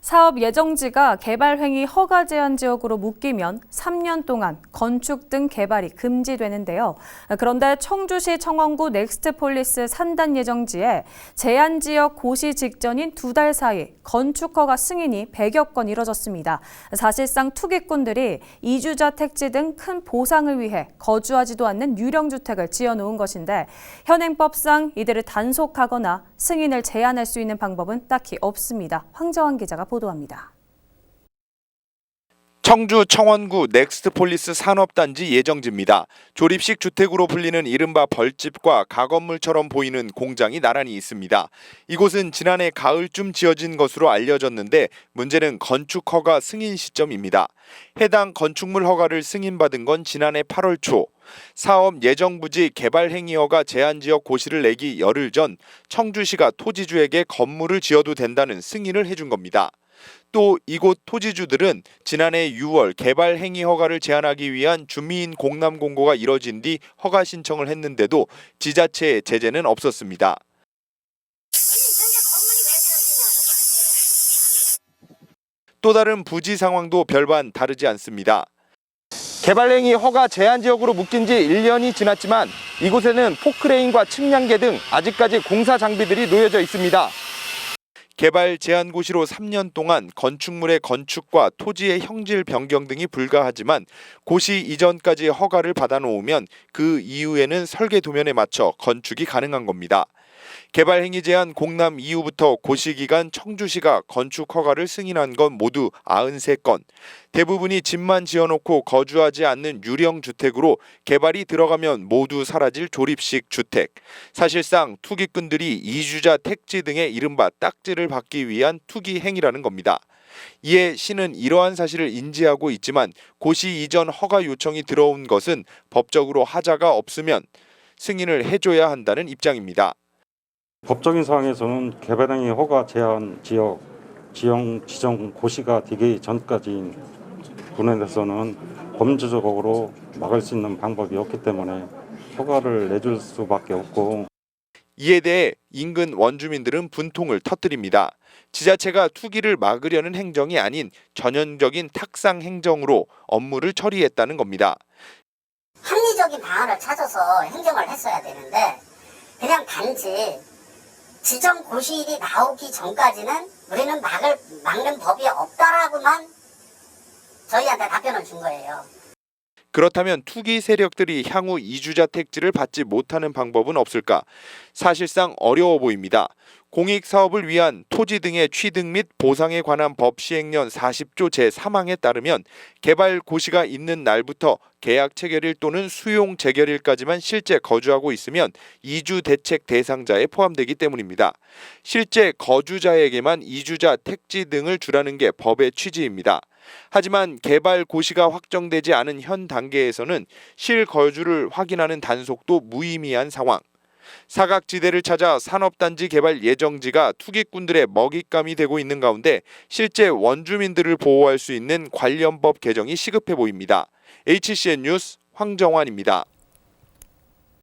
사업 예정지가 개발행위 허가 제한 지역으로 묶이면 3년 동안 건축 등 개발이 금지되는데요. 그런데 청주시 청원구 넥스트폴리스 산단 예정지에 제한 지역 고시 직전인 2달 사이 건축 허가 승인이 100여 건 이뤄졌습니다. 사실상 투기꾼들이 이주자 택지 등 큰 보상을 위해 거주하지도 않는 유령주택을 지어놓은 것인데 현행법상 이들을 단속하거나 승인을 제한할 수 있는 방법은 딱히 없습니다. 황정환 기자가 보도합니다. 청주 청원구 넥스트폴리스 산업단지 예정지입니다. 조립식 주택으로 불리는 이른바 벌집과 가건물처럼 보이는 공장이 나란히 있습니다. 이곳은 지난해 가을쯤 지어진 것으로 알려졌는데 문제는 건축 허가 승인 시점입니다. 해당 건축물 허가를 승인받은 건 지난해 8월 초. 사업 예정 부지 개발 행위 허가 제한 지역 고시를 내기 열흘 전 청주시가 토지주에게 건물을 지어도 된다는 승인을 해준 겁니다. 또 이곳 토지주들은 지난해 6월 개발 행위 허가를 제한하기 위한 주민 공람 공고가 이뤄진 뒤 허가 신청을 했는데도 지자체의 제재는 없었습니다. 또 다른 부지 상황도 별반 다르지 않습니다. 개발 행위 허가 제한 지역으로 묶인 지 1년이 지났지만 이곳에는 포크레인과 측량계 등 아직까지 공사 장비들이 놓여져 있습니다. 개발 제한 고시로 3년 동안 건축물의 건축과 토지의 형질 변경 등이 불가하지만 고시 이전까지 허가를 받아놓으면 그 이후에는 설계 도면에 맞춰 건축이 가능한 겁니다. 개발 행위 제한 공람 이후부터 고시 기간 청주시가 건축 허가를 승인한 건 모두 93건. 대부분이 집만 지어놓고 거주하지 않는 유령 주택으로 개발이 들어가면 모두 사라질 조립식 주택. 사실상 투기꾼들이 이주자 택지 등의 이른바 딱지를 받기 위한 투기 행위라는 겁니다. 이에 시는 이러한 사실을 인지하고 있지만 고시 이전 허가 요청이 들어온 것은 법적으로 하자가 없으면 승인을 해줘야 한다는 입장입니다. 법적인 사항에서는 개발행위 허가 제한 지역 지정 고시가 되기 전까지 분해돼서는 범죄적으로 막을 수 있는 방법이 없기 때문에 허가를 내줄 수밖에 없고, 이에 대해 인근 원주민들은 분통을 터뜨립니다. 지자체가 투기를 막으려는 행정이 아닌 전형적인 탁상 행정으로 업무를 처리했다는 겁니다. 합리적인 방안을 찾아서 행정을 했어야 되는데 그냥 단지 지정 고시일이 나오기 전까지는 우리는 막는 법이 없다라고만 저희한테 답변을 준 거예요. 그렇다면 투기 세력들이 향후 이주자 택지를 받지 못하는 방법은 없을까? 사실상 어려워 보입니다. 공익사업을 위한 토지 등의 취득 및 보상에 관한 법 시행령 40조 제3항에 따르면 개발 고시가 있는 날부터 계약 체결일 또는 수용 재결일까지만 실제 거주하고 있으면 이주 대책 대상자에 포함되기 때문입니다. 실제 거주자에게만 이주자 택지 등을 주라는 게 법의 취지입니다. 하지만 개발 고시가 확정되지 않은 현 단계에서는 실거주를 확인하는 단속도 무의미한 상황. 사각지대를 찾아 산업단지 개발 예정지가 투기꾼들의 먹잇감이 되고 있는 가운데 실제 원주민들을 보호할 수 있는 관련 법 개정이 시급해 보입니다. HCN 뉴스 황정환입니다.